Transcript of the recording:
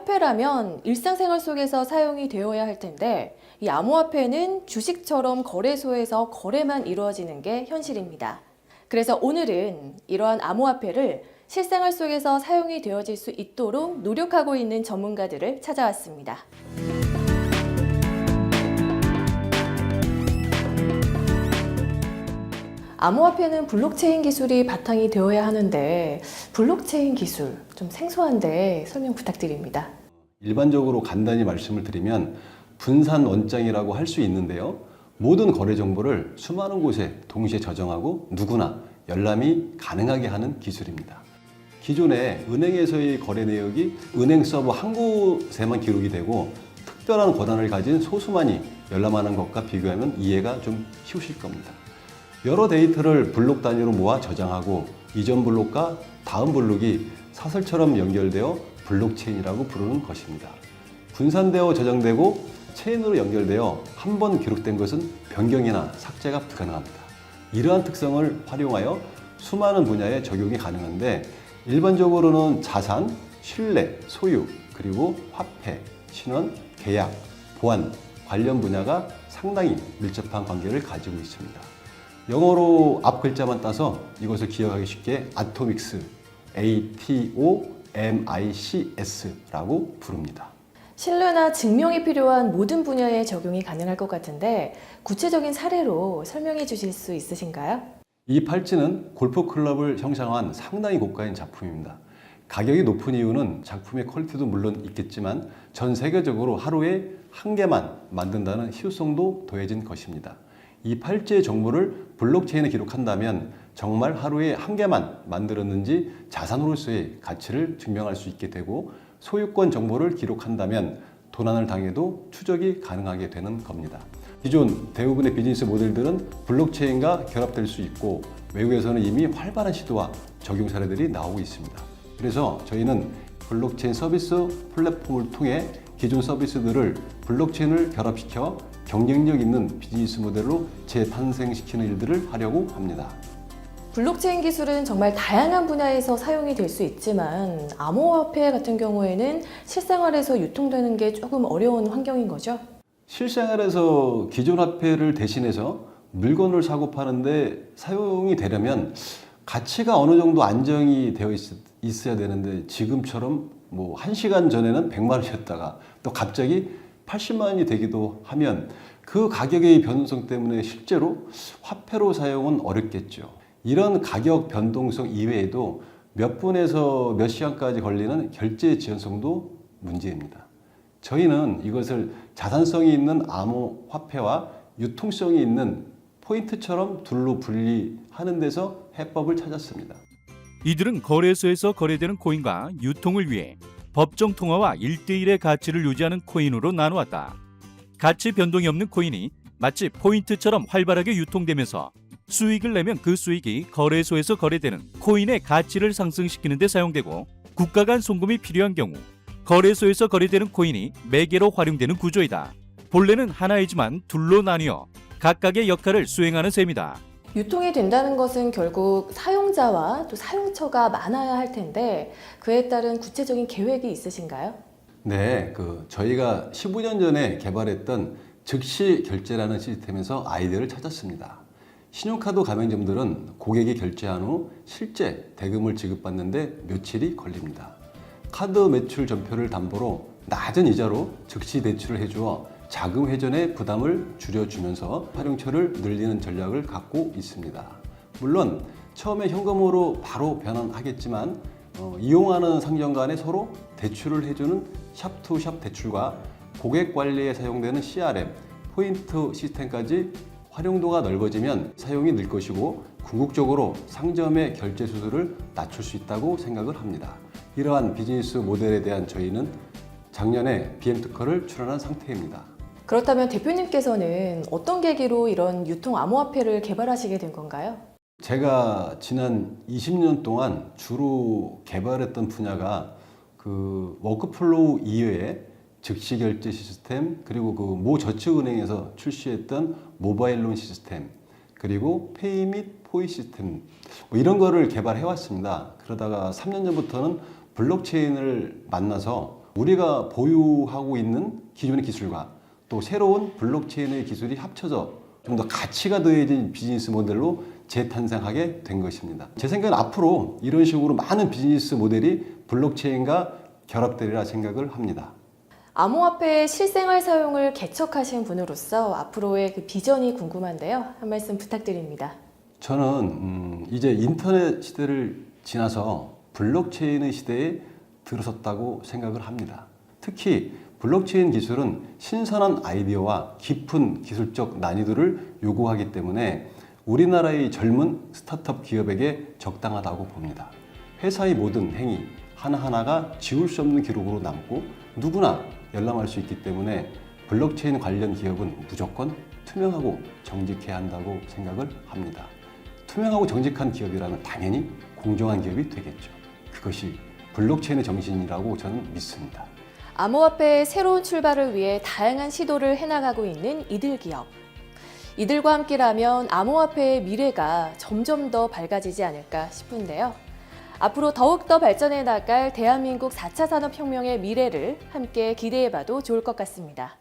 화폐라면 일상생활 속에서 사용이 되어야 할 텐데 이 암호화폐는 주식처럼 거래소에서 거래만 이루어지는 게 현실입니다. 그래서 오늘은 이러한 암호화폐를 실생활 속에서 사용이 되어질 수 있도록 노력하고 있는 전문가들을 찾아왔습니다. 암호화폐는 블록체인 기술이 바탕이 되어야 하는데 블록체인 기술 좀 생소한데 설명 부탁드립니다. 일반적으로 간단히 말씀을 드리면 분산 원장이라고 할 수 있는데요. 모든 거래 정보를 수많은 곳에 동시에 저장하고 누구나 열람이 가능하게 하는 기술입니다. 기존에 은행에서의 거래 내역이 은행 서버 한 곳에만 기록이 되고 특별한 권한을 가진 소수만이 열람하는 것과 비교하면 이해가 좀 쉬우실 겁니다. 여러 데이터를 블록 단위로 모아 저장하고 이전 블록과 다음 블록이 사슬처럼 연결되어 블록체인이라고 부르는 것입니다. 분산되어 저장되고 체인으로 연결되어 한 번 기록된 것은 변경이나 삭제가 불가능합니다. 이러한 특성을 활용하여 수많은 분야에 적용이 가능한데 일반적으로는 자산, 신뢰, 소유, 그리고 화폐, 신원, 계약, 보안, 관련 분야가 상당히 밀접한 관계를 가지고 있습니다. 영어로 앞 글자만 따서 이것을 기억하기 쉽게 아토믹스, ATOMICS라고 부릅니다. 신뢰나 증명이 필요한 모든 분야에 적용이 가능할 것 같은데 구체적인 사례로 설명해 주실 수 있으신가요? 이 팔찌는 골프 클럽을 형상화한 상당히 고가인 작품입니다. 가격이 높은 이유는 작품의 퀄리티도 물론 있겠지만 전 세계적으로 하루에 한 개만 만든다는 희소성도 더해진 것입니다. 이 팔찌의 정보를 블록체인에 기록한다면 정말 하루에 한 개만 만들었는지 자산으로서의 가치를 증명할 수 있게 되고 소유권 정보를 기록한다면 도난을 당해도 추적이 가능하게 되는 겁니다. 기존 대부분의 비즈니스 모델들은 블록체인과 결합될 수 있고 외국에서는 이미 활발한 시도와 적용 사례들이 나오고 있습니다. 그래서 저희는 블록체인 서비스 플랫폼을 통해 기존 서비스들을 블록체인을 결합시켜 경쟁력 있는 비즈니스 모델로 재탄생시키는 일들을 하려고 합니다. 블록체인 기술은 정말 다양한 분야에서 사용이 될 수 있지만 암호화폐 같은 경우에는 실생활에서 유통되는 게 조금 어려운 환경인 거죠? 실생활에서 기존 화폐를 대신해서 물건을 사고 파는데 사용이 되려면 가치가 어느 정도 안정이 되어 있어야 되는데 지금처럼 뭐 1시간 전에는 100만 원이었다가 또 갑자기 80만 원이 되기도 하면 그 가격의 변동성 때문에 실제로 화폐로 사용은 어렵겠죠. 이런 가격 변동성 이외에도 몇 분에서 몇 시간까지 걸리는 결제 지연성도 문제입니다. 저희는 이것을 자산성이 있는 암호화폐와 유통성이 있는 포인트처럼 둘로 분리하는 데서 해법을 찾았습니다. 이들은 거래소에서 거래되는 코인과 유통을 위해 법정 통화와 1대1의 가치를 유지하는 코인으로 나누었다. 가치 변동이 없는 코인이 마치 포인트처럼 활발하게 유통되면서 수익을 내면 그 수익이 거래소에서 거래되는 코인의 가치를 상승시키는 데 사용되고 국가 간 송금이 필요한 경우 거래소에서 거래되는 코인이 매개로 활용되는 구조이다. 본래는 하나이지만 둘로 나뉘어 각각의 역할을 수행하는 셈이다. 유통이 된다는 것은 결국 사용자와 또 사용처가 많아야 할 텐데 그에 따른 구체적인 계획이 있으신가요? 네, 저희가 15년 전에 개발했던 즉시 결제라는 시스템에서 아이디어를 찾았습니다. 신용카드 가맹점들은 고객이 결제한 후 실제 대금을 지급받는데 며칠이 걸립니다. 카드 매출 전표를 담보로 낮은 이자로 즉시 대출을 해주어 자금 회전의 부담을 줄여주면서 활용처를 늘리는 전략을 갖고 있습니다. 물론 처음에 현금으로 바로 변환하겠지만 이용하는 상점 간에 서로 대출을 해주는 샵투샵 대출과 고객 관리에 사용되는 CRM, 포인트 시스템까지 활용도가 넓어지면 사용이 늘 것이고 궁극적으로 상점의 결제 수수료를 낮출 수 있다고 생각을 합니다. 이러한 비즈니스 모델에 대한 저희는 작년에 BM특허를 출원한 상태입니다. 그렇다면 대표님께서는 어떤 계기로 이런 유통 암호화폐를 개발하시게 된 건가요? 제가 지난 20년 동안 주로 개발했던 분야가 워크플로우 이외에 즉시 결제 시스템, 그리고 모 저축은행에서 출시했던 모바일론 시스템, 그리고 페이 및 포이 시스템 이런 거를 개발해 왔습니다. 그러다가 3년 전부터는 블록체인을 만나서 우리가 보유하고 있는 기존의 기술과 또 새로운 블록체인의 기술이 합쳐져 좀 더 가치가 더해진 비즈니스 모델로 재탄생하게 된 것입니다. 제 생각엔 앞으로 이런 식으로 많은 비즈니스 모델이 블록체인과 결합되리라 생각을 합니다. 암호화폐의 실생활 사용을 개척하신 분으로서 앞으로의 그 비전이 궁금한데요. 한 말씀 부탁드립니다. 저는 이제 인터넷 시대를 지나서 블록체인의 시대에 들어섰다고 생각을 합니다. 특히 블록체인 기술은 신선한 아이디어와 깊은 기술적 난이도를 요구하기 때문에 우리나라의 젊은 스타트업 기업에게 적당하다고 봅니다. 회사의 모든 행위 하나하나가 지울 수 없는 기록으로 남고 누구나 열람할 수 있기 때문에 블록체인 관련 기업은 무조건 투명하고 정직해야 한다고 생각을 합니다. 투명하고 정직한 기업이라면 당연히 공정한 기업이 되겠죠. 그것이 블록체인의 정신이라고 저는 믿습니다. 암호화폐의 새로운 출발을 위해 다양한 시도를 해나가고 있는 이들 기업. 이들과 함께라면 암호화폐의 미래가 점점 더 밝아지지 않을까 싶은데요. 앞으로 더욱더 발전해 나갈 대한민국 4차 산업혁명의 미래를 함께 기대해봐도 좋을 것 같습니다.